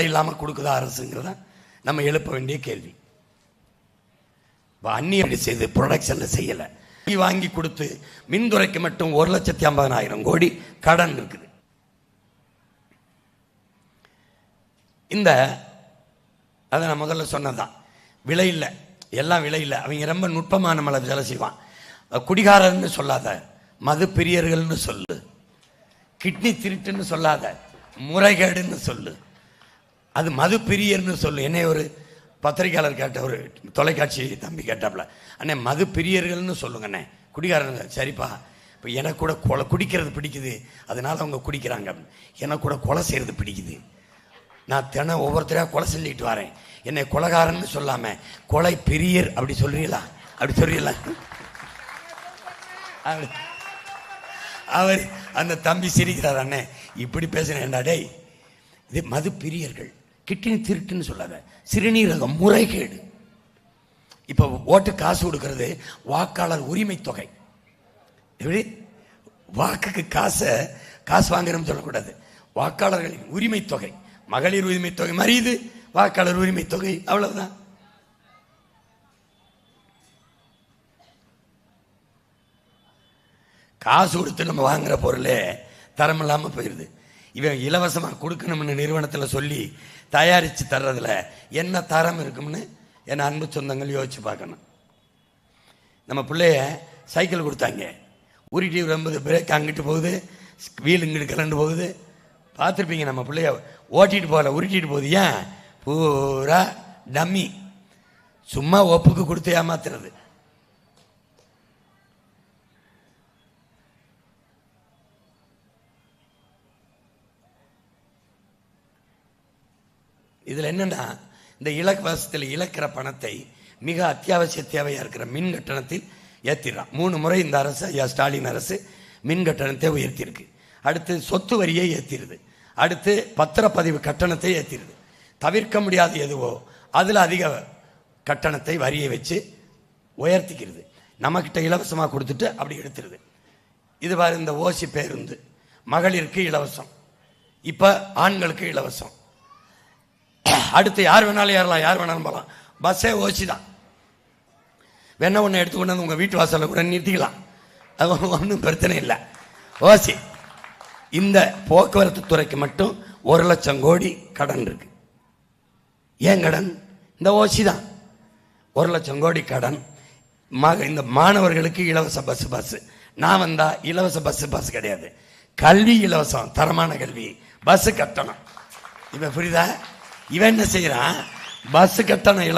இல்லாமல் கொடுக்குதா அரசுங்கிறத நம்ம எழுப்ப வேண்டிய கேள்வி. அந்நிய செய்து ப்ரொடக்ஷன்ல செய்யலை, வாங்கி கொடுத்து மின்துறைக்கு மட்டும் 1,50,000 கோடி கடன் இருக்குது. இந்த அதை நான் முதல்ல சொன்னதான், விலை இல்லை, எல்லாம் விலை இல்லை. அவங்க ரொம்ப நுட்பமான நம்மளை வேலை செய்வான். குடிகாரன்னு சொல்லாத, மது பிரியர்கள்னு சொல்லு, கிட்னி திருட்டுன்னு சொல்லாத, முறைகேடுன்னு சொல்லு, அது மது பிரியர்னு சொல்லு. என்னை ஒரு பத்திரிகையாளர் கேட்ட, ஒரு தொலைக்காட்சி தம்பி கேட்டாப்புல, அண்ணே மது பிரியர்கள்னு சொல்லுங்கண்ணே, குடிகாரங்க. சரிப்பா, இப்போ எனக்கு கூட கொலை குடிக்கிறது பிடிக்குது, அதனால அவங்க குடிக்கிறாங்க. எனக்கு கூட கொலை செய்கிறது பிடிக்குது, நான் தினம் ஒவ்வொருத்தரையாக கொலை சொல்லிட்டு வரேன், என்னை கொலைகாரன்னு சொல்லாமல் கொலை பிரியர் அப்படி சொல்றீங்களா, அப்படி சொல்றீங்களா? அவர் அந்த தம்பி சிரிக்கிறார், அண்ணே இப்படி பேசுறேன்டா டேய், இது மது பிரியர்கள், கிட்னி திருட்டுன்னு சொல்லாத, சிறுநீரகம் முறைகேடு. இப்போ ஓட்டு காசு கொடுக்கறது வாக்காளர் உரிமை தொகை. எப்படி வாக்குக்கு காசு வாங்குறோம்னு சொல்லக்கூடாது, வாக்காளர்களின் உரிமை தொகை, மகளிர் உரிமை தொகை மாதிரி இது வாக்காளர் உரிமை தொகை, அவ்வளவுதான். காசு கொடுத்து நம்ம வாங்குற பொருளே தரம் இல்லாமல் போயிடுது. இவன் இலவசமாக கொடுக்கணும்னு நிறுவனத்தில் சொல்லி தயாரித்து தர்றதுல என்ன தரம் இருக்கும்னு என் அன்பு சொந்தங்கள் யோசிச்சு பார்க்கணும். நம்ம பிள்ளைய சைக்கிள் கொடுத்தாங்க, உருட்டி ரொம்ப பிரேக் அங்கிட்டு போகுது, வீல் இங்கிட்டு கலண்டு போகுது, பார்த்துருப்பீங்க. நம்ம பிள்ளைய ஓட்டிட்டு போகல, உருட்டிட்டு போகுது. ஏன்? பூரா டம்மி, சும்மா ஒப்புக்கு கொடுத்து ஏமாத்துறது. இதில் என்னென்னா, இந்த இலவசத்தில் இழக்கிற பணத்தை மிக அத்தியாவசிய தேவையாக இருக்கிற மின் கட்டணத்தில் ஏற்றிடுறான். 3 முறை இந்த அரசு, ஐயா ஸ்டாலின் அரசு மின் கட்டணத்தை உயர்த்தியிருக்கு. அடுத்து சொத்து வரியை ஏற்றிடுது, அடுத்து பத்திரப்பதிவு கட்டணத்தை ஏற்றிடுது. தவிர்க்க முடியாத எதுவோ அதில் அதிக கட்டணத்தை வரியை வச்சு உயர்த்திக்கிறது. நம்மக்கிட்ட இலவசமாக கொடுத்துட்டு அப்படி எடுத்துருது. இது பாரு, இந்த ஓசி பேருந்து மகளிருக்கு இலவசம், இப்போ ஆண்களுக்கு இலவசம். அடுத்து யார் வேணாலும் ஏறலாம், யார் வேணாலும் போகலாம். பஸ்ஸே ஓசி தான், வேணா ஒன்று எடுத்து கொண்டு வந்து உங்கள் வீட்டு வாசலில் கூட நிறுத்திக்கலாம், அது ஒன்றும் பிரச்சனை இல்லை. ஓசி. இந்த போக்குவரத்து துறைக்கு மட்டும் 1,00,000 கோடி கடன் இருக்கு. ஏன் கடன்? இந்த ஓசி தான். 1,00,000 கோடி கடன். இந்த மாணவர்களுக்கு இலவச பஸ். நான் வந்தா இலவச பஸ் கிடையாது, கல்வி இலவசம், தரமான கல்வி, பஸ் கட்டணம். இப்ப புரியுதா? இவன் என்ன செய்யறான்? பஸ் கட்டணம்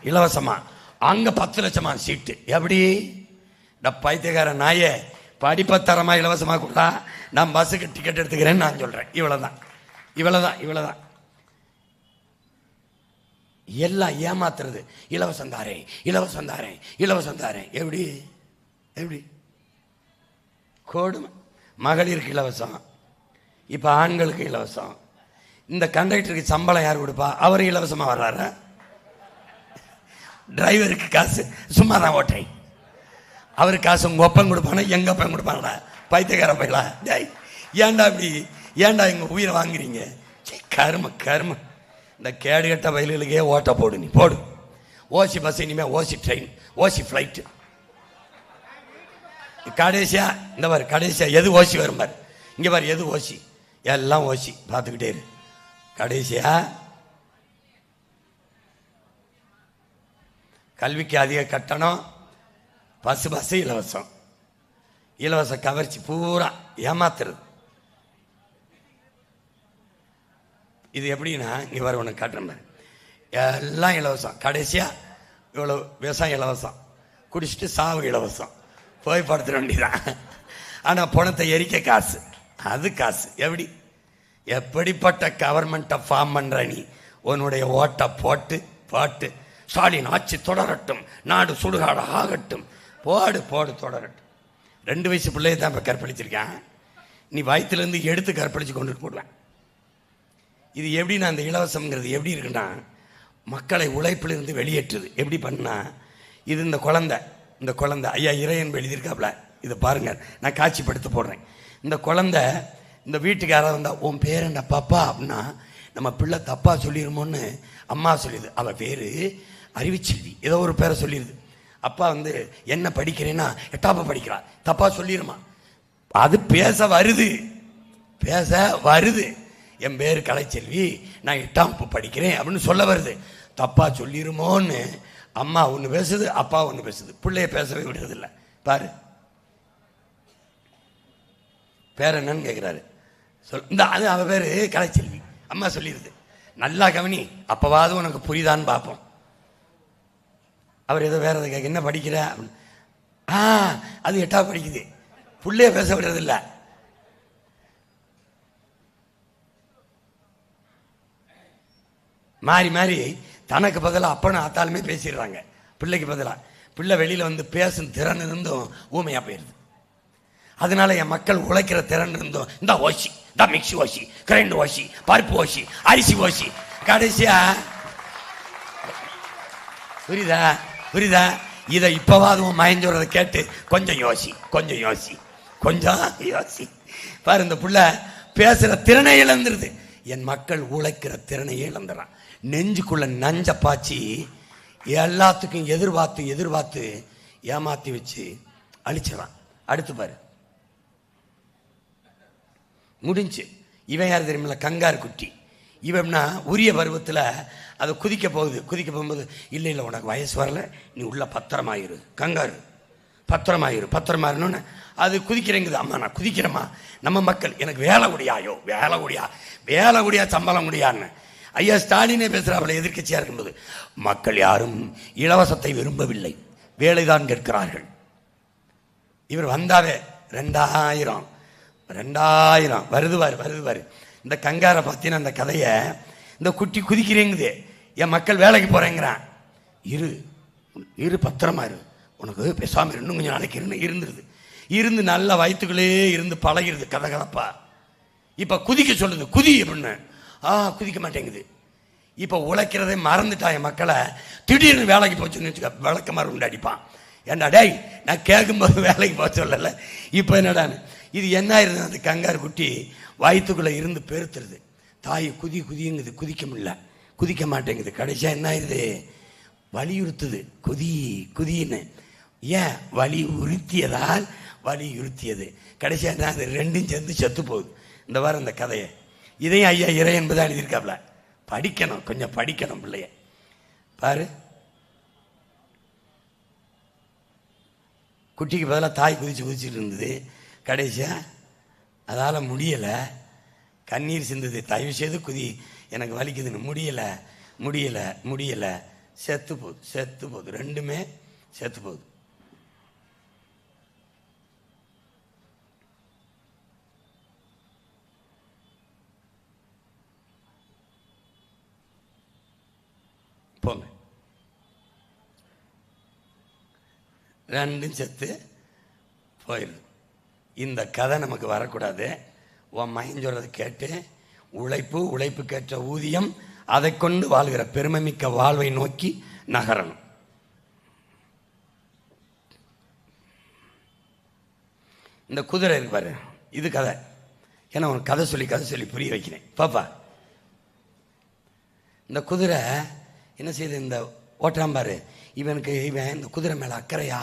இலவசமா, அங்க 10 லட்சமா சீட்டு. எப்படி? பைத்தியக்கார நாயே, படிப்பத்தரமா இலவசமா கொடுத்தா நான் பஸ்ஸுக்கு டிக்கெட் எடுத்துக்கிறேன்னு நான் சொல்றேன். இவ்வளவுதான். எல்லாம் ஏமாத்துறது. இலவசம் தாரேன். எப்படி கொடுமை. மகளிருக்கு இலவசம், இப்ப ஆண்களுக்கு இலவசம். இந்த கண்டக்டருக்கு சம்பளம் யார் கொடுப்பா? அவர் இலவசமா வர்றாரு. டிரைவருக்கு காசு சும்மா தான் ஓட்டை, அவருக்கு காசு உங்க ஒப்பம் கொடுப்பானா, எங்க ஒப்பம் கொடுப்பாங்களா? பைத்தியக்கார பையலா, ஏன்டா எங்க உயிரை வாங்குறீங்க? கரும. இந்த கேடுகட்ட வயல்களுக்கே ஓட்ட போடு, நீ போடு. ஓசி பஸ், இனிமே ஓசி ட்ரெயின், ஓசி ஃப்ளைட்டு. கடைசியா இந்த பாரு, கடைசியா எது ஓசி வரும் பாரு, இங்க பாரு எது ஓசி, எல்லாம் ஓசி, பார்த்துக்கிட்டே இரு. கடைசியா கல்விக்கு அதிக கட்டணம், பஸ் இலவச கவர்ச்சி, பூரா ஏமாத்துறது. இது எப்படின்னா, இங்க வர ஒன்று காட்டுறேன், எல்லாம் இலவசம். கடைசியா இவ்வளவு விவசாயம் இலவசம், குடிச்சிட்டு சாவு இலவசம், போய் படுத்துட வேண்டியதான். ஆனா பணத்தை எரிக்க காசு, அது காசு. எப்படிப்பட்ட கவர்மெண்ட்டை ஃபார்ம் பண்ற நீ? உன்னுடைய ஓட்டை போட்டு ஸ்டாலின் ஆட்சி தொடரட்டும், நாடு சுடுகாடு ஆகட்டும், போடு தொடரட்டும். 2 வயசு பிள்ளையை தான் இப்போ கற்பழிச்சிருக்கேன், நீ வயிற்றுலேருந்து எடுத்து கற்பழிச்சு கொண்டுட்டு போடுவேன். இது எப்படின்னா, அந்த இலவசம்ங்கிறது எப்படி இருக்குன்னா, மக்களை உழைப்பிலிருந்து வெளியேற்றுது. எப்படி பண்ணா, இது இந்த குழந்தை ஐயா இறையன் எழுதியிருக்காப்ல, இதை பாருங்க, நான் காட்சிப்படுத்த போடுறேன். இந்த குழந்தை இந்த வீட்டுக்கு யாராவது வந்தா, உன் பேர் என்ன பாப்பா அப்படின்னா, நம்ம பிள்ளை தப்பா சொல்லிடுமோன்னு அம்மா சொல்லிடுது. அவள் பேரு அறிவுச்செல்வி, ஏதோ ஒரு பேரை சொல்லிடுது. அப்பா வந்து என்ன படிக்கிறேன்னா 8ஆம் படிக்கிறா, தப்பா சொல்லிடுமா. அது பேச வருது, பேச வருது. என் பேர் கலைச்செல்வி, நான் 8ஆம் படிக்கிறேன் அப்படின்னு சொல்ல வருது. தப்பா சொல்லிருமோன்னு அம்மா ஒன்று பேசுது, அப்பா ஒன்று பேசுது. பிள்ளைய பேசவே விடுறதில்ல. பாரு, பேர் என்னன்னு கேட்குறாரு. இந்த அது அவ பேர் கலைச்செல்வி. அம்மா சொல்லிடுது, நல்லா கவனி, அப்பவாவது உனக்கு புரியுதான்னு பார்ப்போம். அவர் ஏதோ வேற எதை கேட்க, என்ன படிக்கிற அப்படின்னு. அது 8ஆம் படிக்குது. பிள்ளைய பேச விடுறதில்ல. மாறி மாறி தனக்கு பதிலாக அப்பனும் ஆத்தாலுமே பேசிடுறாங்க பிள்ளைக்கு பதிலாக. பிள்ளை வெளியில் வந்து பேசும் திறன் இருந்தும் ஊமையாக போயிடுது. அதனால என் மக்கள் உழைக்கிற திறன் இருந்தும் இந்த ஓசி, இந்த மிக்சி ஓசி, கிரைண்டர் ஓசி, பருப்பு ஓசி, அரிசி ஓசி, கடைசியா புரியுதா புரியுதா. இதை இப்பவாது மயஞ்சோறதை கேட்டு கொஞ்சம் யோசி, கொஞ்சம் யோசி, கொஞ்சம் யோசி. பாரு, இந்த புள்ள பேசுற திறனை இழந்துருது. என் மக்கள் உழைக்கிற திறனையே இழந்துறான். நெஞ்சுக்குள்ள நஞ்ச பாய்ச்சி எல்லாத்துக்கும் எதிர்பார்த்து எதிர்பார்த்து ஏமாத்தி வச்சு அழிச்சிடறான். அடுத்து பாரு, முடிஞ்சு. இவன் யார் தெரியுமில்ல, கங்காரு குட்டி. இவன்னா உரிய பருவத்தில் அதை குதிக்க போகுது. குதிக்க போகும்போது இல்லை இல்லை உனக்கு வயசு வரல, நீ உள்ள பத்திரமாயிரு, கங்காரு பத்திரமாயிரு, பத்திரமாயிருன்னு அது குதிக்கிறேங்குது. அம்மா நான் குதிக்கிறேம்மா, நம்ம மக்கள் எனக்கு வேலை முடியாயோ, வேலை முடியா, வேலை முடியா, சம்பளம் முடியான்னு ஐயா ஸ்டாலினே பேசுகிறாப்புல எதிர்க்கட்சியாக இருக்கும்போது. மக்கள் யாரும் இலவசத்தை விரும்பவில்லை, வேலைதான் கேட்கிறார்கள். இவர் வந்தாவே 2000 வருது. இந்த கங்காரை பார்த்தீங்கன்னா அந்த கதையை, இந்த குட்டி குதிக்கிறேங்குது, என் மக்கள் வேலைக்கு போகிறேங்கிறான். இரு பத்திரமா இரு, உனக்கு பேசாமல் இன்னும் கொஞ்சம் நாளைக்கு இருந்துருது. இருந்து நல்ல வயிற்றுக்குள்ளே இருந்து பழகிடுது கதகதப்பா. இப்போ குதிக்க சொல்லுது, குதி அப்படின்னு. குதிக்க மாட்டேங்குது. இப்போ உழைக்கிறதே மறந்துட்டா என் மக்களை. திடீர்னு வேலைக்கு போச்சுன்னு வச்சுக்க, விளக்க மாதிரி உண்டு அடிப்பான். ஏண்டா டேய், நான் கேட்கும்போது வேலைக்கு போக சொல்லலை, இப்போ என்னடான்னு. இது என்ன ஆயிருது, அந்த கங்காரு குட்டி வயிற்றுக்குள்ளே இருந்து பெருத்துருது. தாய் குதிங்குது, குதிக்க முடியல, குதிக்க மாட்டேங்குது. கடைசியாக என்ன ஆயிடுது, வலியுறுத்துது, குதின்னு. ஏன் வலியுறுத்தியதால் வலியுறுத்தியது. கடைசியாக என்ன, அது ரெண்டும் சேர்ந்து செத்து போகுது. இந்த வாரம் இந்த கதையை இதையும் ஐயா இறை என்பதாக எழுதியிருக்காப்ல. படிக்கணும், கொஞ்சம் படிக்கணும் பிள்ளைய. பாரு, குட்டிக்கு பதிலாக தாய் குதிச்சுட்டு இருந்தது. கடைசியாக அதால் முடியலை, கண்ணீர் சிந்தது. தயவு செய்து குதி, எனக்கு வலிக்குதுன்னு. முடியலை, செத்து போகுது, ரெண்டுமே செத்து போகுது. போங்க, ரெண்டும் செத்து போயிடுது. இந்த கதை நமக்கு வரக்கூடாது. உன் மைண்ட் சொல்றதை கேட்டு உழைப்புக்கேற்ற ஊதியம், அதை கொண்டு வாழ்கிற பெருமைமிக்க வாழ்வை நோக்கி நகரணும். இந்த குதிரை இருக்கு பாரு, இது கதை. ஏன்னா உனக்கு கதை சொல்லி புரிய வைக்கிறேன் பாப்பா. இந்த குதிரை என்ன செய்யுது, இந்த ஓட்டுறான் பாரு, இவன் இந்த குதிரை மேலே அக்கறையா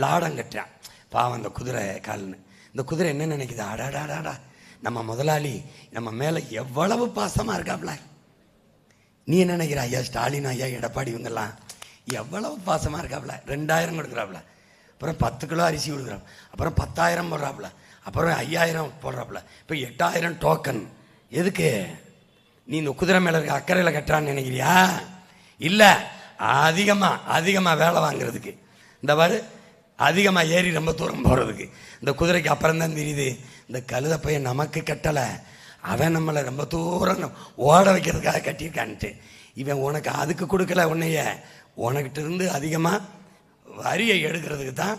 லாடம் கட்டுறான். பாவம் அந்த குதிரை கால்னு. இந்த குதிரை என்ன நினைக்குது, அடாடாடாடா நம்ம முதலாளி நம்ம மேலே எவ்வளவு பாசமாக இருக்காப்ல. நீ என்ன நினைக்கிற, ஐயா ஸ்டாலின், ஐயா எடப்பாடி, இவங்கெல்லாம் எவ்வளவு பாசமாக இருக்காப்ல. 2000 கொடுக்குறாப்புல, அப்புறம் 10 கிலோ அரிசி கொடுக்குறாப்புல, அப்புறம் 10,000 போடுறாப்புல, அப்புறம் 5000 போடுறாப்புல, இப்போ 8000 டோக்கன். எதுக்கு? நீ இந்த குதிரை மேலே இருக்க அக்கறையில் கட்டுறான்னு நினைக்கிறியா? இல்லை, அதிகமாக வேலை வாங்குறதுக்கு. இந்த பாரு, அதிகமாக ஏறி ரொம்ப தூரம் போகிறதுக்கு. இந்த குதிரைக்கு அப்புறம் தான் தெரியுது, இந்த கழுத பையன் நமக்கு கட்டலை, அவன் நம்மளை ரொம்ப தூரம் ஓட வைக்கிறதுக்காக கட்டியிருக்கான்ட்டு. இவன் உனக்கு அதுக்கு கொடுக்கல, உன்னைய உனக்கிட்ட இருந்து அதிகமாக வரியை எடுக்கிறதுக்கு தான்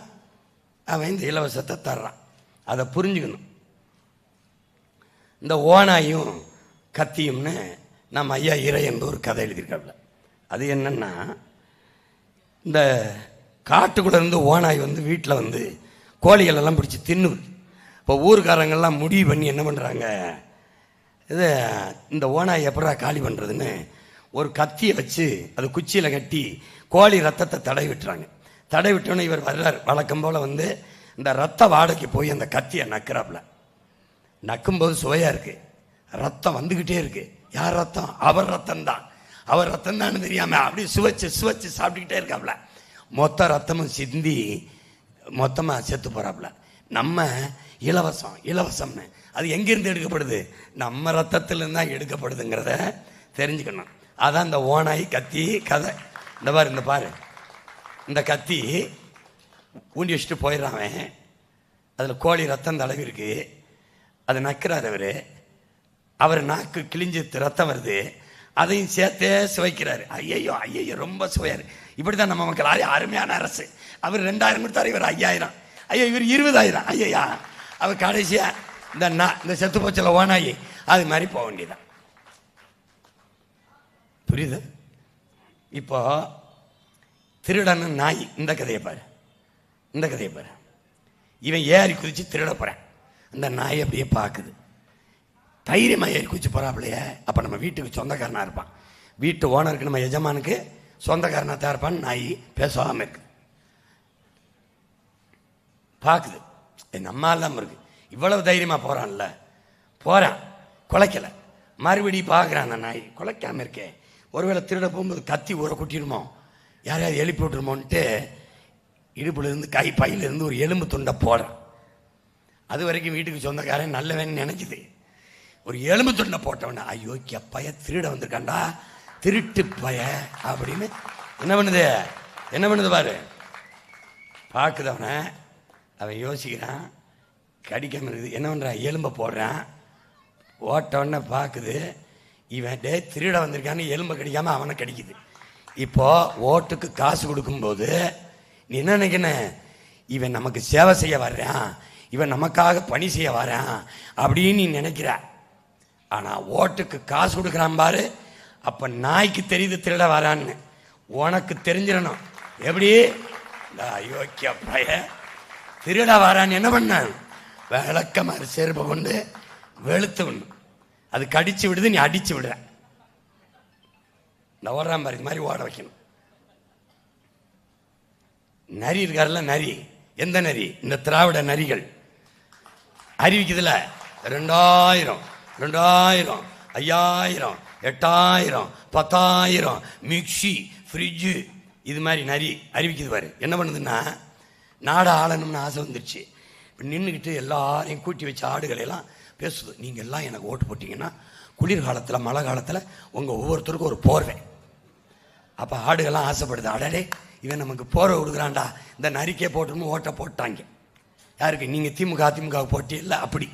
அவன் இந்த இலவசத்தை தர்றான். அதை புரிஞ்சுக்கணும். இந்த ஓனாயும் கத்தியும்னு நம்ம ஐயா இறை என்ப ஒரு கதை எழுதியிருக்காப்புல. அது என்னன்னா, இந்த காட்டுக்குள்ளே இருந்து ஓனாய் வந்து வீட்டில் வந்து கோழிகள் எல்லாம் பிடிச்சி தின்னுது. இப்போ ஊருக்காரங்கள்லாம் முடிவு பண்ணி என்ன பண்ணுறாங்க, இது இந்த ஓனாய் எப்படா காலி பண்ணுறதுன்னு ஒரு கத்தியை வச்சு அது குச்சியில் கட்டி கோழி ரத்தத்தை தடவி விட்டுறாங்க. தடவி விட்டோன்னே இவர் வர்றார். வழக்கம் போல் வந்து இந்த ரத்த வாடைக்கு போய் அந்த கத்தியை நக்கிறாப்புல. நக்கும்போது சுவையாக இருக்குது, ரத்தம் வந்துக்கிட்டே இருக்குது. யார் ரத்தம்? அவர் ரத்தம் தான். அவர் ரத்தம் தான் தெரியாமல் அப்படி சுவைச்சு சுவைச்சு சாப்பிட்டுக்கிட்டே இருக்காப்புல. மொத்த ரத்தமும் சிந்தி மொத்தமாக செத்து போகிறாப்புல. நம்ம இலவசம் இலவசம்னு அது எங்கேருந்து எடுக்கப்படுது? நம்ம ரத்தத்திலிருந்து தான் எடுக்கப்படுதுங்கிறத தெரிஞ்சுக்கணும். அதான் இந்த ஓனாய் கத்தி கதை. இந்த பாரு இந்த கத்தி ஊண்டி வச்சுட்டு போயிடுறான். அதில் கோழி ரத்தம் தடவி இருக்கு. அதை நக்கிறார் அவர் நாக்கு கிழிஞ்சு ரத்தம் வருது. அதையும் சேர்த்தே சுவைக்கிறாரு. ஐயோ ஐயோ ரொம்ப சுவையாரு. இப்படி தான் நம்ம மக்கள். அருமையான அரசு. அவர் 2000 கொடுத்தாரு, இவர் 5000. ஐயோ இவர் 20000. ஐயா அவர் கடைசியா இந்த செத்து போச்சல ஓனாயி அது மாதிரி போக வேண்டியதான். புரியுது? இப்போ திருடன்னு நாய். இந்த கதையை பாரு, இந்த கதையை பாரு. இவன் ஏறி குதிச்சு திருட போறான். அந்த நாய் அப்படியே பார்க்குது. தைரியமா ஏறி குதிச்சு போறாப்லையே. அப்ப நம்ம வீட்டுக்கு சொந்தக்காரனா இருப்பான். வீட்டு ஓனருக்கு நம்ம எஜமானுக்கு சொந்தக்காரனா தான் இருப்பான்னு நாய் பேசாம இருக்கு. பார்க்குது, நம்ம இல்லாம இருக்கு. இவ்வளவு தைரியமா போறான்ல, போறான், குலைக்கல. மறுபடியும் பார்க்குறான் அந்த நாய், குலைக்காம இருக்கேன். ஒருவேளை திருட போகும்போது கத்தி ஊற குட்டிடுமோ, யாரையாவது எழுப்பி விட்டுருமோன்ட்டு இடுப்புல இருந்து கை பையில இருந்து ஒரு எலும்பு துண்டை போடுறான். அது வரைக்கும் வீட்டுக்கு சொந்தக்காரன் நல்லவன் நினைக்குது. ஒரு எலும்பு துண்டை போட்டவன ஐயோ பைய திருட வந்திருக்காண்டா, திருட்டு பய அப்படின்னு என்ன பண்ணுது பாரு. பார்க்குதவன அவன் யோசிக்கிறான், கடிக்காம இருக்குது. என்ன பண்ணுறான்? எலும்பை போடுறான். ஓட்டவன பார்க்குது. இவன் டே திருட வந்திருக்கான்னு எலும்பை கடிக்காம அவனை கடிக்குது. இப்போ ஓட்டுக்கு காசு கொடுக்கும்போது நீ என்ன நினைக்கணும்? இவன் நமக்கு சேவை செய்ய வர்றான், இவன் நமக்காக பணி செய்ய வரான் அப்படின்னு நீ நினைக்கிற. ஆனா ஓட்டுக்கு காசு கொடுக்குறான் பாரு, அப்ப நாய்க்கு தெரியுது திருட வரான்னு. உனக்கு தெரிஞ்சிடணும். எப்படி? யோக்கிய பைய திருட வரான்னு என்ன பண்ண? விளக்கமாறு செருப்பை கொண்டு வெளுத்து விடணும். அது கடிச்சு விடுது, நீ அடிச்சு விடுற. இந்த ஓடுறான் பாரு, இது மாதிரி ஓட வைக்கணும். நரி இருக்காருல்ல, நரி. எந்த நரி? இந்த திராவிட நரிகள் அறிவிக்குதுல. 2000 2000 5000 8000 10000 மிக்சி ஃப்ரிட்ஜு இது மாதிரி நரி அறிவிக்குது பாரு. என்ன பண்ணுதுன்னா, நாடை ஆளணும்னு ஆசை வந்துருச்சு. இப்போ நின்றுக்கிட்டு எல்லாரையும் கூட்டி வச்ச ஆடுகளெல்லாம் பேசுது. நீங்கள் எல்லாம் எனக்கு ஓட்டு போட்டிங்கன்னா குளிர்காலத்தில் மழை காலத்தில் உங்கள் ஒவ்வொருத்தருக்கும் ஒரு போர்வை. அப்போ ஆடுகள்லாம் ஆசைப்படுது. அடடே இவன் நமக்கு போர்வை கொடுக்குறான்டா, இந்த நரிக்கே போட்டுன்னு ஓட்டை போட்டாங்க. யாருக்கு? நீங்கள் திமுக அதிமுக போட்டி இல்லை, அப்படி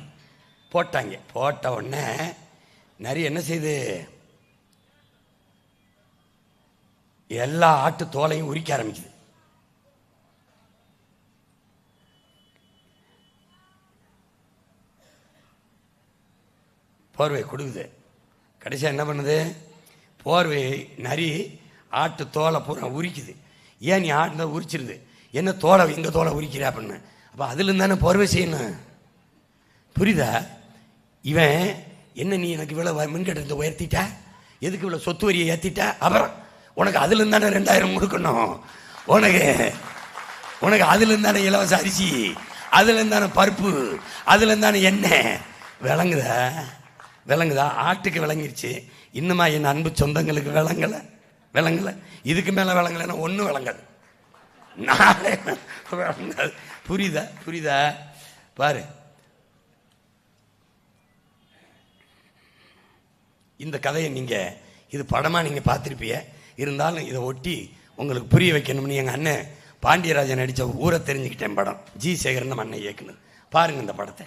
போட்டாங்க. போட்ட உடனே நரி என்ன செய்யுது? எல்லா ஆட்டு தோலையும் உரிக்க ஆரம்பிக்குது. போர்வை கொடுக்குது. கடைசியாக என்ன பண்ணுது? போர்வை நரி ஆட்டு தோலை பூரா உரிக்குது. ஏன் நீ ஆட்டு உரிச்சிருது? என்ன தோலை எங்கள் தோலை உரிக்கிற அப்படின்னு. அப்போ அதுலேருந்து தானே போர்வை செய்யணும். புரியுதா? இவன் என்ன, நீ எனக்கு இவ்வளோ மின்கட்டணத்தை உயர்த்திட்ட, எதுக்கு இவ்வளோ சொத்து வரியை ஏற்றிட்ட, அப்புறம் உனக்கு அதுலேருந்து தானே 2000 கொடுக்கணும், உனக்கு அதுலேருந்து தானே இலவச அரிசி, அதுலேருந்து தானே பருப்பு, அதுலேருந்து தானே எண்ணெய். விளங்குதா? ஆட்டுக்கு விளங்கிருச்சு. இன்னுமா என் அன்பு சொந்தங்களுக்கு விளங்கலை. இதுக்கு மேலே விளங்கலைன்னா ஒன்றும் விளங்காது, நாளே விளங்காது. புரியுதா? பாரு, இந்த கதையை நீங்கள் இது படமாக நீங்கள் பார்த்துருப்பீங்க. இருந்தாலும் இதை ஒட்டி உங்களுக்கு புரிய வைக்கணும்னு எங்கள் அண்ணன் பாண்டியராஜன் நடித்த ஊரை தெரிஞ்சுக்கிட்டேன் படம். ஜி சேகரன் நம்ம அண்ணன் இயக்குனர். பாருங்க இந்த படத்தை.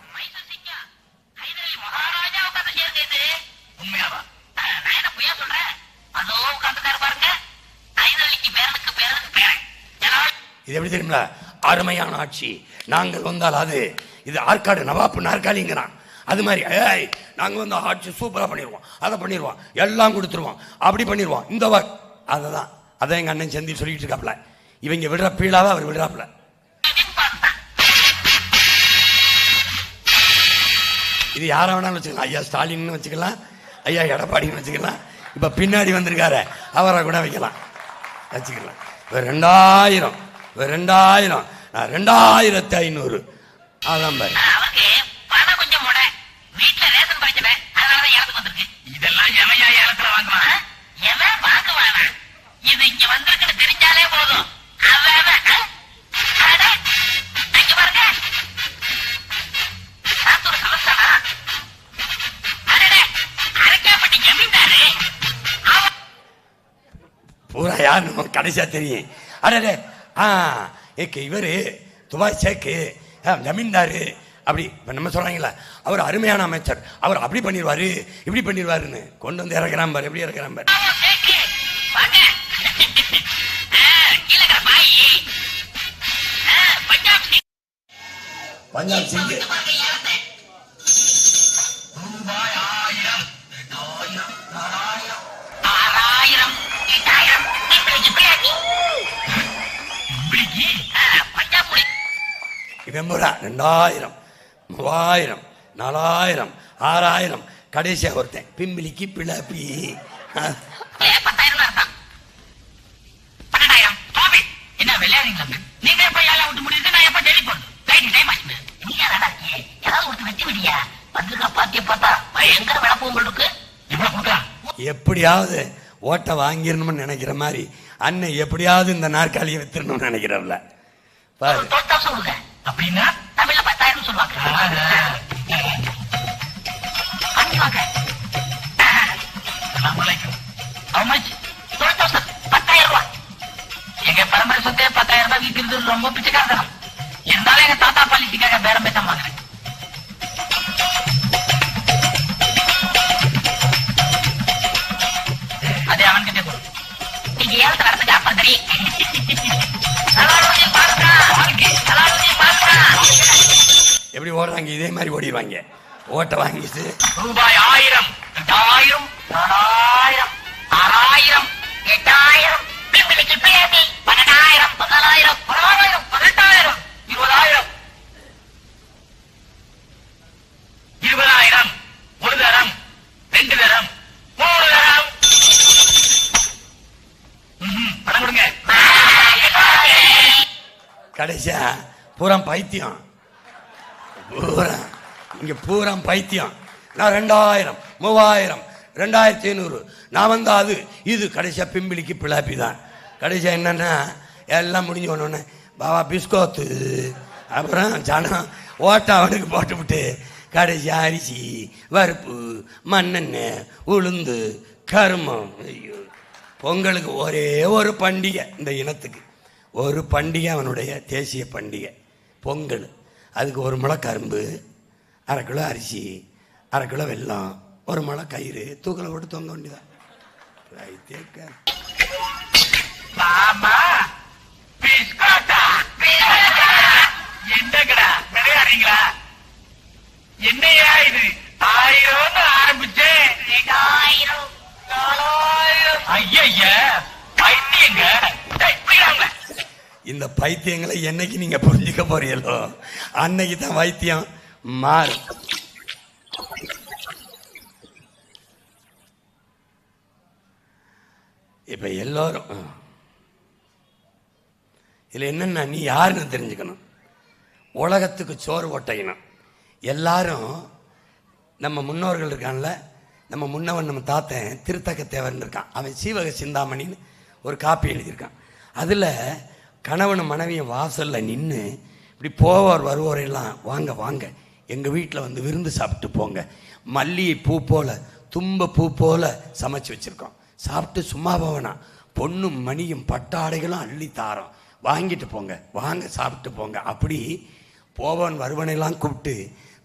இது எப்படி தெரியுங்களா? அருமையான ஆட்சி, நாங்கள் வந்தால் அது இது ஆற்காடு நவாப்பு நாற்காலிங்கிறான். அது மாதிரி நாங்கள் வந்து ஆட்சி சூப்பராக பண்ணிடுவோம், அதை பண்ணிடுவோம், எல்லாம் கொடுத்துருவோம், அப்படி பண்ணிடுவோம். இந்த அதான் எங்கள் அண்ணன் செந்தில் சொல்லிட்டு இருக்காப்ல. இவங்க விடுற பீழாவை அவர் விடுறாப்புல. இது யாரை வேணாலும் வச்சுக்கலாம். ஐயா ஸ்டாலின் வச்சுக்கலாம், ஐயா எடப்பாடின்னு வச்சுக்கலாம். இப்போ பின்னாடி வந்திருக்காரு அவரை கூட வைக்கலாம், வச்சுக்கலாம். இப்போ 2000, இப்போ 2000, 2500. அதான் பாரு. பூரா யார் நம்ம கடைசியா தெரியும். அடே ஏக்கு இவரு துபாய் சேக்கு ஜமீன்தாரு அப்படி நம்ம சொல்றாங்களா, அவர் அருமையான அமைச்சர், அவர் அப்படி பண்ணிடுவாரு இப்படி பண்ணிடுவாருன்னு கொண்டு வந்து இறக்குறான் பாரு. எப்படி இறக்குறான் பாரு. பஞ்சாப் சிங் வெம்புரா 2000, 3000, 4000, 6000, கடைசியா ஒருத்தன் பிம்பிளிக்கு பிளாப்பி. எப்படியாவது ஓட்ட வாங்கிடணும்னு நினைக்கிற மாதிரி அண்ணன் எப்படியாவது இந்த நாற்காலியை வித்துடணும்னு நினைக்கிறவங்கள பாரு. அப்படின்னா தமிழ்ல 10,000 சொல்லுவாங்க. எங்க பரம்பரை சொத்து 10,000 ரூபாய் விற்கிறது ரொம்ப பிச்சைக்காரத்தனம். இருந்தாலும் எங்க தாத்தா பாலிசிக்காக பேரம் பேச வாங்குறேன். அதே அவன்கிட்ட கொடு. நீங்க ஏழு நடத்துக்கு அப்ப தெரியும். எப்படி ஓடுறாங்க இதே மாதிரி ஓடிடுவாங்க. ஓட்ட வாங்கிட்டு ரூபாய் 1000, 2000, 4000, 6000, 8000, 12,000, 14,000, 18,000, 20,000, 20,000, ஒரு தரம், 2 தரம், 3 தரம். பணம் கொடுங்க. கடைசியா பூரா பைத்தியம், பூரா இங்க பூரா பைத்தியம். நான் 2000, 3000, 2500 நான் வந்தா அது இது. கடைசியா பிம்பிளிக்கு பிளாப்பி தான். கடைசியா என்னன்னா எல்லாம் முடிஞ்சு ஒன்று பாபா பிஸ்கோத்து, அப்புறம் ஜனம் ஓட்ட அவனுக்கு போட்டு விட்டு கடைசியா அரிசி, பருப்பு, மண்ணெண்ணெய், உளுந்து, கருமம். ஐயோ, பொங்கலுக்கு ஒரே ஒரு பண்டிகை இந்த இனத்துக்கு, ஒரு பண்டிகை அவனுடைய தேசிய பண்டிகை பொங்கல். அதுக்கு 1 முளை கரும்பு, 1/2 கிலோ அரிசி, 1/2 கிலோ வெல்லம், 1 முளை கயிறு தூக்கல போட்டு தொங்க வேண்டியதான். என்னையா இது 1000 ஆரம்பிச்சு 2000, 4000. பைத்தியங்க இந்த பைத்தியங்களை என்னைக்கு நீங்க புரிஞ்சுக்க போறீங்களோ அன்னைக்கு தான் வைத்தியம் மாறும். இப்ப எல்லாரும் இதுல என்னன்னா நீ யாருன்னு தெரிஞ்சுக்கணும். உலகத்துக்கு சோறு ஓட்டையணும். எல்லாரும் நம்ம முன்னோர்கள் இருக்கான்ல, நம்ம முன்னவன் நம்ம தாத்தன் திருத்தக்க தேவன் இருக்கான். அவன் சீவக சிந்தாமணின்னு ஒரு காப்பி எழுதியிருக்கான். அதுல கணவன் மனைவியும் வாசல்ல நின்று இப்படி போவார் வருவோரெல்லாம் வாங்க வாங்க எங்கள் வீட்டில் வந்து விருந்து சாப்பிட்டு போங்க, மல்லிகை பூ போல தும்ப பூ போல சமைச்சு வச்சுருக்கோம், சாப்பிட்டு சும்மா போவேனா, பொண்ணும் மணியும் பட்டாடைகளும் அள்ளி தாரோம், வாங்கிட்டு போங்க, வாங்க சாப்பிட்டு போங்க. அப்படி போவன் வருவனையெல்லாம் கூப்பிட்டு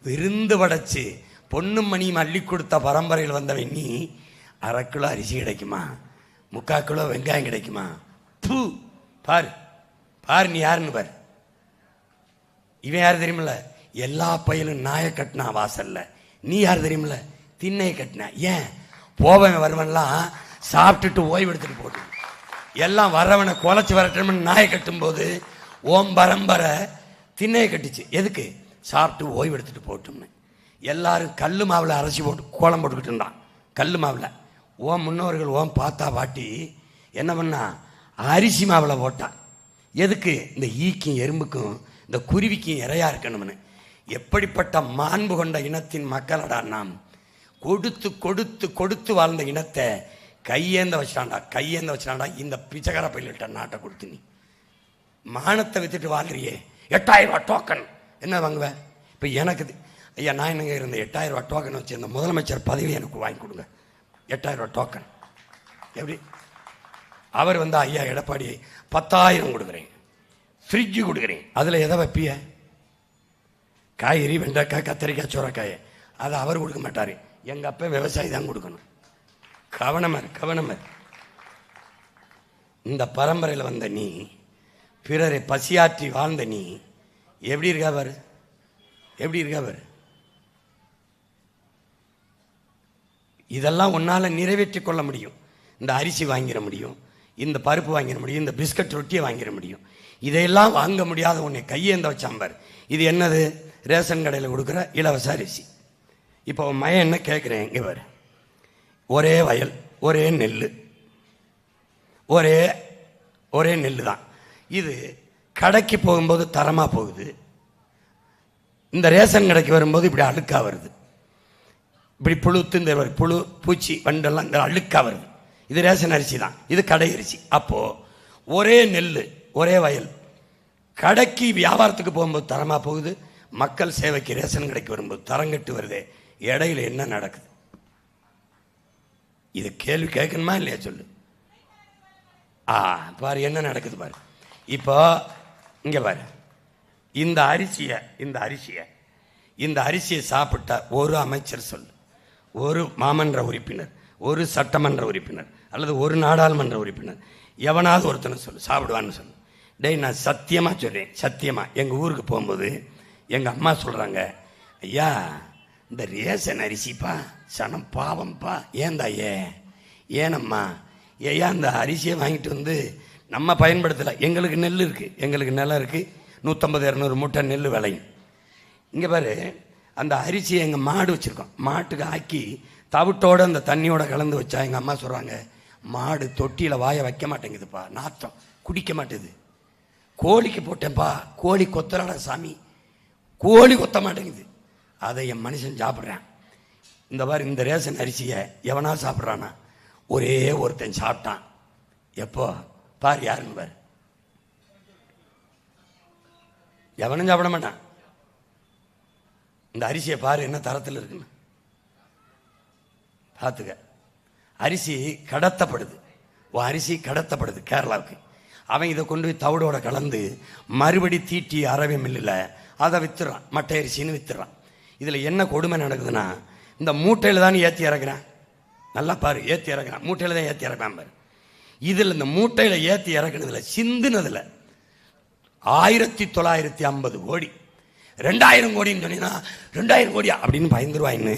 விருந்து படைச்சு பொண்ணும் மணியும் அள்ளி கொடுத்த பரம்பரையில் வந்தவன் நீ 1/2 கிலோ அரிசி கிடைக்குமா, 3/4 கிலோ வெங்காயம் கிடைக்குமா? பூ பாரு பாரு, நீ யாருன்னு பாரு. இவன் யாரு தெரியுமில்ல, எல்லா பயிலும் நாய கட்டினா வாசல்ல. நீ யார் தெரியுமில்ல, திண்ணையை கட்டின. ஏன் போவன் வருவன்லாம் சாப்பிட்டுட்டு ஓய்வு எடுத்துட்டு போட்டு எல்லாம் வரவனை குலைச்சி வரட்டணும்னு நாயை கட்டும் போது ஓம் பரம்பரை திண்ணையை கட்டிச்சு. எதுக்கு? சாப்பிட்டு ஓய்வு எடுத்துட்டு போட்டோம்னு. எல்லாரும் கல் மாவில் அரைச்சி போட்டு கோலம் போட்டுக்கிட்டு இருந்தான். கல் மாவில் ஓம் முன்னோர்கள் ஓம் பார்த்தா பாட்டி என்ன பண்ணா, அரிசி மாவில் போட்டான். எதுக்கு? இந்த ஈக்கும் எறும்புக்கும் இந்த குருவிக்கும் இறையா இருக்கணும்னு. எப்படிப்பட்ட மாண்பு கொண்ட இனத்தின் மக்களடா நாம். கொடுத்து கொடுத்து கொடுத்து வாழ்ந்த இனத்தை கையேந்த வச்சிட்டான்டா. இந்த பிச்சைக்கார பயிலிட்ட நாட்டை கொடுத்து நீ மானத்தை வித்துட்டு வாழ்றியே. 8000 ரூபா டோக்கன் என்ன வாங்குவேன்? இப்போ எனக்கு ஐயா, நான் என்னங்க இருந்த 8000 ரூபா டோக்கன் வச்சு இந்த முதலமைச்சர் பதவி எனக்கு வாங்கி கொடுங்க. 8000 ரூபா டோக்கன் எப்படி? அவர் வந்து ஐயா எடப்பாடி 10,000 கொடுக்குறேன், ஃப்ரிட்ஜு கொடுக்குறேன். அதில் எதை வைப்பிய? காய்கறி, வெண்டைக்காய், கத்திரிக்காய், சுரைக்காய். அதை அவர் கொடுக்க மாட்டார். எங்கள் அப்பா விவசாயி தான் கொடுக்கணும். கவனமாக. இந்த பரம்பரையில் வந்த நீ, பிறரை பசியாற்றி வாழ்ந்த நீ எப்படி இருக்கா பாரு. இதெல்லாம் உன்னால் நிறைவேற்றி கொள்ள முடியும். இந்த அரிசி வாங்கிட முடியும், இந்த பருப்பு வாங்கிட முடியும், இந்த பிஸ்கட் ரொட்டியை வாங்கிட முடியும். இதையெல்லாம் வாங்க முடியாத உன்னை கையேந்த வச்சாம்பார். இது என்னது? ரேஷன் கடையில் கொடுக்குற இலவச அரிசி. இப்போ மயம் என்ன கேட்குறேன், இங்கே பாரு. ஒரே வயல், ஒரே நெல், ஒரே நெல் தான். இது கடைக்கு போகும்போது தரமாக போகுது. இந்த ரேஷன் கடைக்கு வரும்போது இப்படி அழுக்காக வருது. இப்படி இந்த புழு, பூச்சி, வண்டெல்லாம் இந்த அழுக்காக வருது. இது ரேஷன் அரிசி தான், இது கடை அரிசி. அப்போது ஒரே நெல், ஒரே வயல். கடைக்கு வியாபாரத்துக்கு போகும்போது தரமாக போகுது, மக்கள் சேவைக்கு ரேஷன் கடைக்கு வரும்போது தரங்கட்டு வருது. இடையில என்ன நடக்குது? இது கேள்வி கேட்கணுமா இல்லையா சொல்லு. பாரு என்ன நடக்குது பாரு. இப்போ இங்கே பாரு, இந்த அரிசியை சாப்பிட்ட ஒரு அமைச்சர் சொல்லு, ஒரு மாமன்ற உறுப்பினர், ஒரு சட்டமன்ற உறுப்பினர் அல்லது ஒரு நாடாளுமன்ற உறுப்பினர், எவனாவது ஒருத்தனை சொல்லு சாப்பிடுவான்னு சொல்லு. டேய், நான் சத்தியமாக சொல்கிறேன், சத்தியமாக. எங்கள் ஊருக்கு போகும்போது எங்கள் அம்மா சொல்கிறாங்க, ஐயா இந்த ரேஷன் அரிசிப்பா சனம் பாவம்ப்பா. ஏனம்மா ஐயா இந்த அரிசியை வாங்கிட்டு வந்து நம்ம பயன்படுத்தலை. எங்களுக்கு நெல் இருக்குது, எங்களுக்கு நிலம் இருக்குது, 150-200 மூட்டை நெல் விளையும். இங்கே பாரு, அந்த அரிசியை எங்கள் மாடு வச்சுருக்கோம், மாட்டுக்கு ஆக்கி தவிட்டோடு அந்த தண்ணியோட கலந்து வச்சா எங்கள் அம்மா சொல்கிறாங்க, மாடு தொட்டியில் வாயை வைக்க மாட்டேங்குதுப்பா, நாத்தம் குடிக்க மாட்டேது. கோழிக்கு போட்டேன்ப்பா, கோழி கொத்தலாட சாமி, கோழி கொத்த மாட்டேங்குது. அதை என் மனுஷன் சாப்பிட்றேன். இந்த மாதிரி இந்த ரேஷன் அரிசியை எவனா சாப்பிட்றானா? ஒரே ஒருத்தன் சாப்பிட்டான். எப்போ பார், யாருன்னு பாரு. எவனும் சாப்பிட மாட்டான். இந்த அரிசியை பாரு என்ன தரத்தில் இருக்குன்னு பார்த்துக்க. அரிசி கடத்தப்படுது, அரிசி கடத்தப்படுது கேரளாவுக்கு. அவன் இதை கொண்டு போய் தவிடோட கலந்து மறுபடி தீட்டி அரவை மில்லில் அதை வித்துறான், மட்டை அரிசின்னு வித்துறான். இதில் என்ன கொடுமை நடக்குதுன்னா, இந்த மூட்டையில் தான் ஏற்றி இறக்குறான். நல்லா பாரு, ஏற்றி இறக்குறான், மூட்டையில் தான் ஏற்றி இறக்கான் பாரு. இதில் இந்த மூட்டையில் ஏற்றி இறக்குனதுல சிந்துனதில் 1950 கோடி. 2000 கோடின்னு சொன்னீங்கன்னா 2000 கோடியா அப்படின்னு பயந்துருவாயின்னு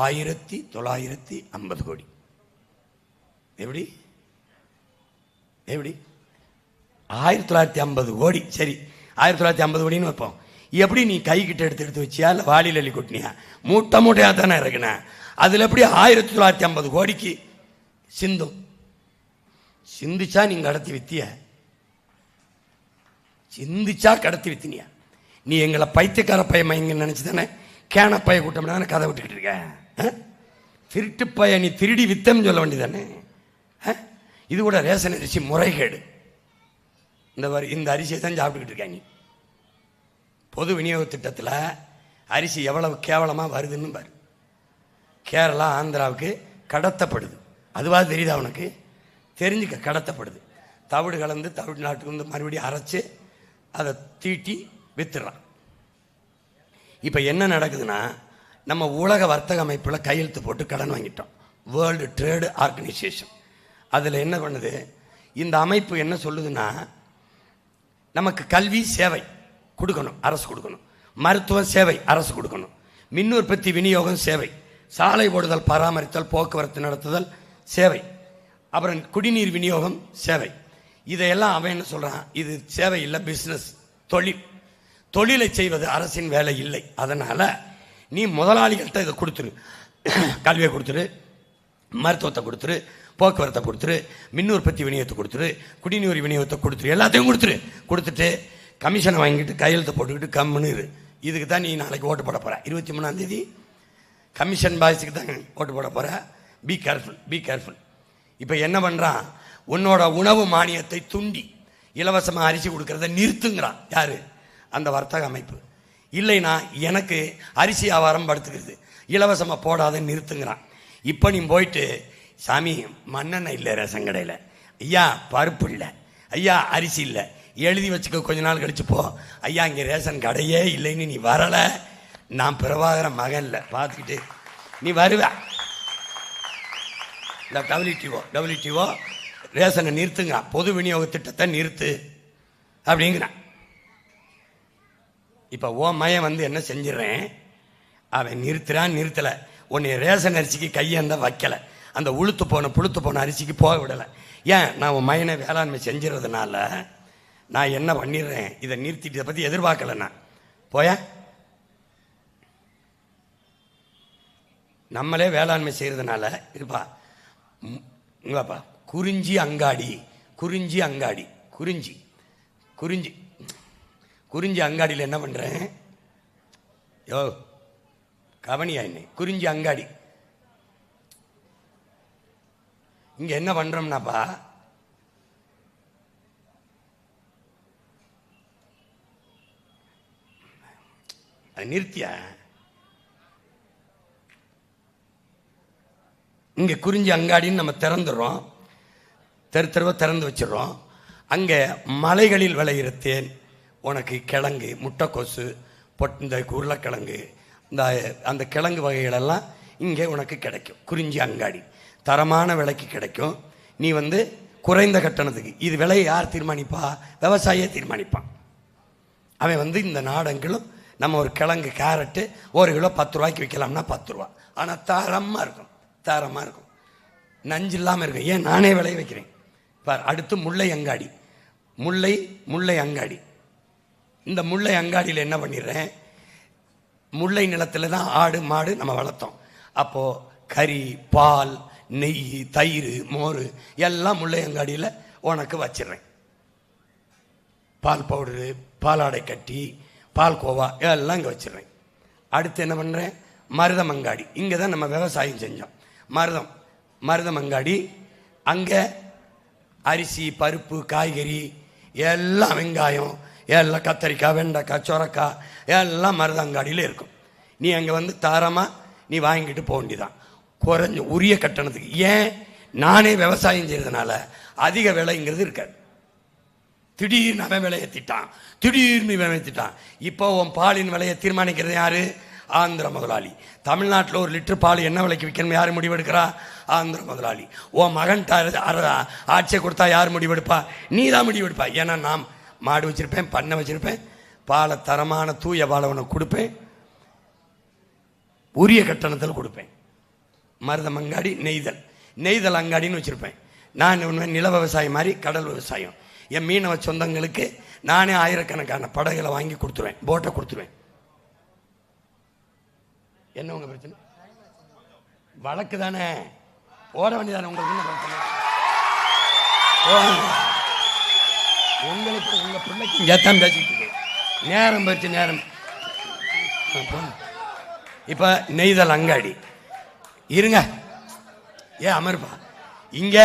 1950 கோடி. எப்படி 1950 கோடி. சரி, 1950 கோடின்னு வைப்போம். எப்படி நீ கை கிட்ட எடுத்து வச்சியா இல்லை வாளியில் அள்ளி கொட்டினியா? மூட்டையாக தானே இருக்குண்ணே. அதில் எப்படி 1950 கோடிக்கு சிந்தும்? சிந்திச்சா நீங்க கடத்தி வித்திய? சிந்திச்சா கடத்தி வித்தினியா? நீ எங்களை பைத்தியக்கார பையன் நினைச்சு தானே கேன பைய கூட்டம் கதை விட்டுக்கிட்டு இருக்க? திருட்டு பைய நீ திருடி வித்தம் சொல்ல வேண்டியதானே? இது கூட ரேஷன் அரிசி முறைகேடு. இந்த அரிசியை தான் சாப்பிட்டுக்கிட்டு இருக்க நீ. பொது விநியோக திட்டத்தில் அரிசி எவ்வளவு கேவலமாக வருதுன்னு பாரு. கேரளா ஆந்திராவுக்கு கடத்தப்படுது. அதுவா தெரியுதா உனக்கு? தெரிஞ்சுக்க, கடத்தப்படுது. தவிடு கலந்து தமிழ்நாட்டுக்கு வந்து மறுபடியும் அரைச்சி அதை தீட்டி வித்துடுறான். இப்போ என்ன நடக்குதுன்னா, நம்ம உலக வர்த்தக அமைப்பில் கையெழுத்து போட்டு கடன் வாங்கிட்டோம், வேர்ல்டு ட்ரேடு ஆர்கனைசேஷன். அதில் என்ன பண்ணுது இந்த அமைப்பு? என்ன சொல்லுதுன்னா, நமக்கு கல்வி சேவை கொடுக்கணும், அரசு கொடுக்கணும். மருத்துவ சேவை அரசு கொடுக்கணும். மின் உற்பத்தி விநியோகம் சேவை, சாலை ஓடுதல் பராமரித்தல் போக்குவரத்து நடத்துதல் சேவை, அப்புறம் குடிநீர் விநியோகம் சேவை. இதையெல்லாம் அவன் என்ன சொல்கிறான்? இது சேவை இல்லை, பிஸ்னஸ், தொழில். தொழிலை செய்வது அரசின் வேலை இல்லை. அதனால் நீ முதலாளிகள்கிட்ட இதை கொடுத்துரு, கல்வியை கொடுத்துரு, மருத்துவத்தை கொடுத்துரு, போக்குவரத்தை கொடுத்துரு, மின் உற்பத்தி விநியோகத்தை கொடுத்துரு, குடிநீர் விநியோகத்தை கொடுத்துரு, எல்லாத்தையும் கொடுத்துட்டு கமிஷனை வாங்கிட்டு கையெழுத்து போட்டுக்கிட்டு கம்முன்னு இரு. இதுக்கு தான் நீ நாளைக்கு ஓட்டு போட போகிற. 23ஆம் தேதி கமிஷன் பாய்ஸுக்கு தான் ஓட்டு போட போகிற. Be careful. இப்போ என்ன பண்ணுறான், உன்னோட உணவு மானியத்தை துண்டி இலவசமாக அரிசி கொடுக்கறத நிறுத்துங்கிறான். யார்? அந்த வர்த்தக அமைப்பு. இல்லைன்னா எனக்கு அரிசி வியாபாரம் படுத்துக்கிறது, இலவசமாக போடாத நிறுத்துங்கிறான். இப்போ நீ போயிட்டு, சாமி மண்ணெண்ணெய் இல்லை ரேஷன் கடையில், ஐயா பருப்பு இல்லை, ஐயா அரிசி இல்லை, எழுதி வச்சுக்க, கொஞ்ச நாள் கழிச்சு போ, ஐயா இங்கே ரேஷன் கடையே இல்லைன்னு நீ வரலை, நான் பிரபாகர மகன் இல்லை பார்த்துக்கிட்டு நீ வருவ. இந்த டபிள்யூடிஓ ரேஷனை நிறுத்துங்க, பொது விநியோக திட்டத்தை நிறுத்து அப்படிங்கிறான். இப்போ ஓ மையம் வந்து என்ன செஞ்சிடறேன், அவன் நிறுத்தலை, உன்னை ரேஷன் அரிசிக்கு கையேந்த வைக்கலை, அந்த புழுத்து போன அரிசிக்கு போக விடலை. ஏன்? நான் உன் மையனை வேளாண்மை செஞ்சிடறதுனால நான் என்ன பண்ணிடுறேன், இதை நிறுத்திட்டு இதை பற்றி எதிர்பார்க்கல. நான் போய நம்மளே வேளாண்மை செய்கிறதுனால இருப்பா இங்கப்பா குறிஞ்சி அங்காடியில் என்ன பண்ணுறேன், யோ கவனியா என்னை, குறிஞ்சி அங்காடி இங்கே என்ன பண்ணுறோம்னாப்பா, அது நிறுத்தியா, இங்கே குறிஞ்சி அங்காடின்னு நம்ம திறந்துடுறோம், தெருவ திறந்து வச்சிடறோம். அங்கே மலைகளில் விளையிற தேன், உனக்கு கிழங்கு, முட்டைக்கோசு, இந்த உருளைக்கிழங்கு, அந்த கிழங்கு வகைகளெல்லாம் இங்கே உனக்கு கிடைக்கும். குறிஞ்சி அங்காடி தரமான விலைக்கு கிடைக்கும். நீ வந்து குறைந்த கட்டணத்துக்கு. இது விலையை யார் தீர்மானிப்பா? விவசாயியே தீர்மானிப்பான். அவன் வந்து இந்த நாடெங்கிலும் நம்ம ஒரு கிழங்கு கேரட்டு 1 கிலோ 10 ரூபாய்க்கு விற்கலாம்னா 10 ரூபா. ஆனால் தரமாக இருக்கும், நஞ்சு இல்லாமல் இருக்கும். ஏன்? நானே விளைய வைக்கிறேன். பார், அடுத்து முல்லை அங்காடி. முல்லை அங்காடி. இந்த முல்லை அங்காடியில் என்ன பண்ணிடுறேன், முல்லை நிலத்தில் தான் ஆடு மாடு நம்ம வளர்த்தோம். அப்போது கறி, பால், நெய், தயிர், மோர் எல்லாம் முல்லை அங்காடியில் உனக்கு வச்சிடுறேன். பால் பவுடரு, பாலாடை கட்டி, பால் கோவா எல்லாம் இங்கே வச்சிடுறேன். அடுத்து என்ன பண்ணுறேன், மருதம் அங்காடி. இங்கே தான் நம்ம விவசாயம் செஞ்சோம். மருதம் அங்காடி. அங்கே அரிசி, பருப்பு, காய்கறி எல்லாம், வெங்காயம் எல்லாம், கத்தரிக்காய், வெண்டைக்காய், சொரக்காய் எல்லாம் மருதங்காடியில் இருக்கும். நீ அங்கே வந்து தாராளமாக நீ வாங்கிட்டு போக வேண்டியதான், குறைஞ்ச உரிய கட்டணத்துக்கு. ஏன்? நானே விவசாயம் செய்யறதுனால அதிக விலைங்கிறது இருக்காது. திடீர்னு அவன் விலையை ஏற்றிட்டான். இப்போ உன் பாலின் விலையை தீர்மானிக்கிறது யாரு? ஆந்திர முதலாளி. தமிழ்நாட்டில் 1 லிட்டர் பால் என்ன விலைக்கு விற்கணும் யார் முடிவெடுக்கிறா? ஆந்திர முதலாளி. உன் மகன் ஆட்சியை கொடுத்தா யார் முடிவெடுப்பா? நீ தான் முடிவெடுப்பா. ஏன்னா நான் மாடு வச்சிருப்பேன், பண்ணை வச்சிருப்பேன், பாலை தரமான தூய பாலை உனக்கு கொடுப்பேன், உரிய கட்டணத்தில் கொடுப்பேன். மருதம் அங்காடி, நெய்தல் அங்காடின்னு வச்சிருப்பேன். நான் நில விவசாயம் மாதிரி கடல் விவசாயம். என் மீனவ சொந்தங்களுக்கு நானே ஆயிரக்கணக்கான படகுகளை வாங்கி கொடுத்துருவேன், போட்டை கொடுத்துருவேன். என்ன உங்க பிரச்சனை? வழக்கு தானே, ஓட வேண்டியதானே. உங்களுக்கு என்ன பிரச்சனை? உங்களுக்கு உங்க பிள்ளைக்கு ஏத்தான் பேசிட்டு இருக்கு. நேரம் போயிடுச்சு, நேரம். இப்ப நெய்தல் அங்காடி இருங்க, அமர்ப்பா. இங்க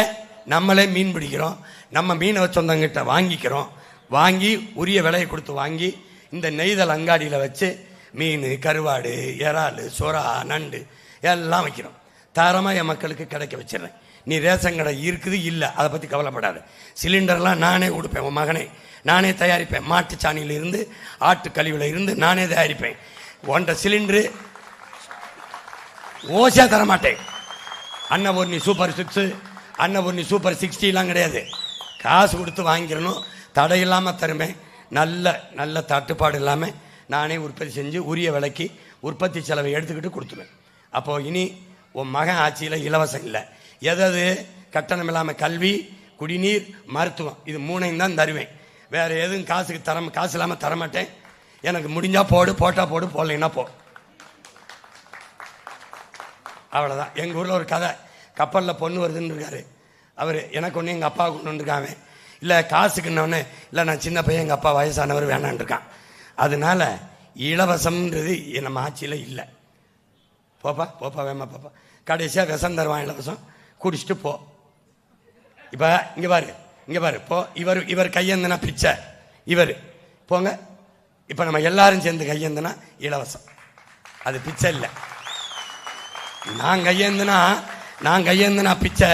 நம்மளே மீன் பிடிக்கிறோம், நம்ம மீனவ சொந்தங்கிட்ட வாங்கிக்கிறோம், வாங்கி உரிய விலையை கொடுத்து வாங்கி இந்த நெய்தல் அங்காடியில் வச்சு மீன், கருவாடு, இறால், சுறா, நண்டு எல்லாம் வைக்கிறோம். தரமாக என் மக்களுக்கு கிடைக்க வச்சிடறேன். நீ ரேஷன் கடை இருக்குது இல்லை, அதை பற்றி கவலைப்படாது. சிலிண்டர்லாம் நானே கொடுப்பேன், உன் மகனே நானே தயாரிப்பேன். மாட்டு சாணியில் இருந்து, ஆட்டு கழிவுல இருந்து நானே தயாரிப்பேன். 1.5 சிலிண்டரு ஓசையாக தரமாட்டேன். அன்னபூர்ணி சூப்பர் 6, அன்னபூர்ணி சூப்பர் 60 கிடையாது. காசு கொடுத்து வாங்கிக்கிறணும், தடையில்லாமல் தருவேன். நல்ல தட்டுப்பாடு இல்லாமல் நானே உற்பத்தி செஞ்சு உரிய விலைக்கு உற்பத்தி செலவை எடுத்துக்கிட்டு கொடுத்துருவேன். அப்போது இனி உன் மகன் ஆட்சியில் இலவசம் இல்லை, எதாவது கட்டணம் இல்லாமல் கல்வி, குடிநீர், மருத்துவம், இது 3ஐயும் தான் தருவேன். வேறு எதுவும் காசு இல்லாமல் தரமாட்டேன். எனக்கு முடிஞ்சால் போட்டா போடு, போடலைன்னா போ. அவ்வளோதான். எங்கள் ஊரில் ஒரு கதை, கப்பலில் பொண்ணு வருதுன்னு இருக்காரு அவர். எனக்கு ஒன்று எங்கள் அப்பாவுக்கு ஒன்று வந்துருக்காங்க. இல்லை காசுக்குன்னொன்னே, இல்லை நான் சின்ன பையன், எங்கள் அப்பா வயசானவர் வேணான் இருக்கான். அதனால இலவசம்ன்றது நம்ம ஆட்சியில் இல்லை. போப்பா போப்பா வேமா பாப்பா, கடைசியாக விஷம் தருவான் இலவசம், குடிச்சிட்டு போ. இப்போ இங்கே பாரு போ. இவர் கையேந்தினா பிச்சை, இவர் போங்க. இப்போ நம்ம எல்லாரும் சேர்ந்து கையேந்தினா இலவசம், அது பிச்சை இல்லை. நான் கையேந்தினா பிச்சை,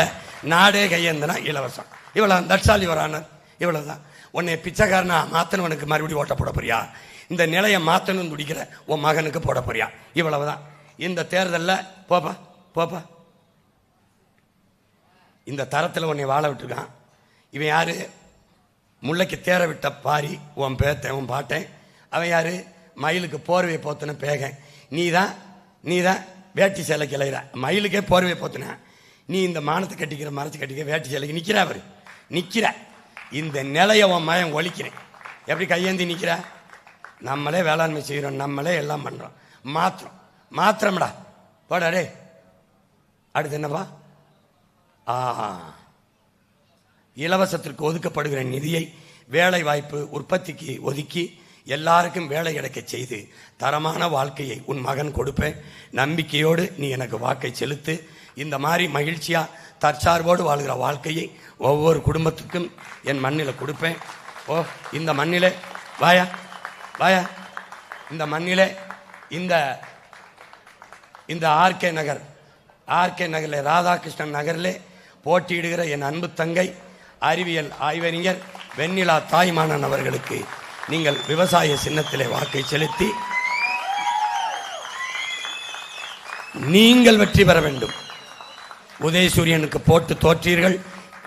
நாடே கையேந்தினா இலவசம். இவ்வளோ தட்சாலி வரானர், இவ்வளோதான். உன்னை பிச்சைக்காரனா மாற்றணுவனுக்கு மறுபடியும் ஓட்ட போட போறியா? இந்த நிலையை மாற்றணும்னு துடிக்கிற உன் மகனுக்கு போட போறியா? இவ்வளவுதான். இந்த தேர்தலில் போப்பா இந்த தரத்தில் உன்னை வாழ விட்டுருக்கான். இவன் யாரு? முல்லைக்கு தேர விட்ட பாரி, உன் பேத்தன், உன் பாட்டேன். அவன் யாரு? மயிலுக்கு போர்வையை போத்துன பேகன். நீ தான் வேட்டி சேலை கிளையிற, மயிலுக்கே போர்வையை போத்துன. நீ இந்த மானத்தை கட்டிக்கிற, மறைச்சு கட்டிக்கிற வேட்டி சேலைக்கு நிற்கிற. இந்த நிலையை உன் மயம் ஒழிக்கிறேன். எப்படி கையேந்தி நிற்கிற? நம்மளே வேளாண்மை செய்கிறோம், நம்மளே எல்லாம் பண்ணுறோம். மாத்திரம்டா போடாடே. அடுத்து என்னப்பா? இலவசத்திற்கு ஒதுக்கப்படுகிற நிதியை வேலை வாய்ப்பு உற்பத்திக்கு ஒதுக்கி எல்லாருக்கும் வேலை கிடைக்க செய்து தரமான வாழ்க்கையை உன் மகன் கொடுப்பேன். நம்பிக்கையோடு நீ எனக்கு வாக்கை செலுத்து. இந்த மாதிரி மகிழ்ச்சியா தற்சார்போடு வாழ்கிற வாழ்க்கையை ஒவ்வொரு குடும்பத்துக்கும் என் மண்ணில் கொடுப்பேன். ஓ, இந்த மண்ணிலே வாயா, இந்த மண்ணிலே இந்த ஆர்கே நகரில் ராதாகிருஷ்ணன் நகரிலே போட்டியிடுகிற என் அன்பு தங்கை அறிவியல் ஆய்வறிஞர் வெண்ணிலா தாய்மானன் அவர்களுக்கு நீங்கள் விவசாய சின்னத்திலே வாக்கை செலுத்தி நீங்கள் வெற்றி பெற வேண்டும். உதயசூரியனுக்கு போட்டு தோற்றீர்கள்,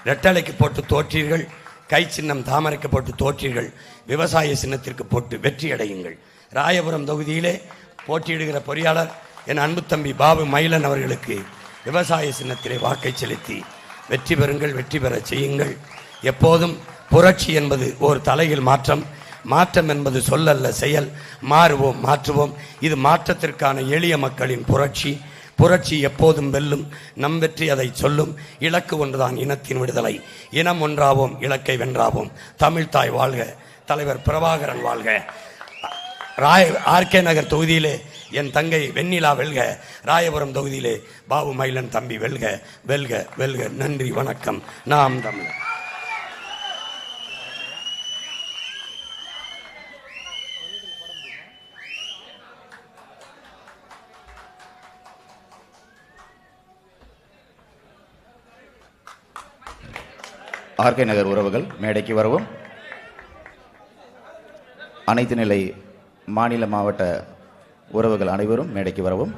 ரெட்டலைக்கு போட்டு தோற்றீர்கள், கை சின்னம் தாமரைக்கு போட்டு தோற்றீர்கள். விவசாய சின்னத்திற்கு போட்டு வெற்றி அடையுங்கள். ராயபுரம் தொகுதியிலே போட்டியிடுகிற பொறியாளர் என் அன்பு தம்பி பாபு மயிலன் அவர்களுக்கு விவசாய சின்னத்திலே வாக்கை செலுத்தி வெற்றி பெறுங்கள், வெற்றி பெற செய்யுங்கள். எப்போதும் புரட்சி என்பது ஒரு தலையில் மாற்றம் என்பது சொல்லல்ல செயல். மாறுவோம், மாற்றுவோம். இது மாற்றத்திற்கான எளிய மக்களின் புரட்சி எப்போதும் வெல்லும். நம் வெற்றி அதை சொல்லும். இலக்கு ஒன்றுதான், இனத்தின் விடுதலை. இனம் ஒன்றாவோம், இலக்கை வென்றாவோம். தமிழ் தாய் வாழ்க, தலைவர் பிரபாகரன் வாழ்க. ஆர்கே நகர் தொகுதியிலே என் தங்கை வெண்ணிலா வெல்க, ராயபுரம் தொகுதியிலே பாபு மயிலன் தம்பி வெல்க, வெல்க, வெல்க. நன்றி, வணக்கம். நாம் தமிழர். ஆர்கே நகர் உறவுகள் மேடைக்கு வரவும். அனைத்து நிலை மாநில மாவட்ட உறவுகள் அனைவரும் மேடைக்கு வரவும்.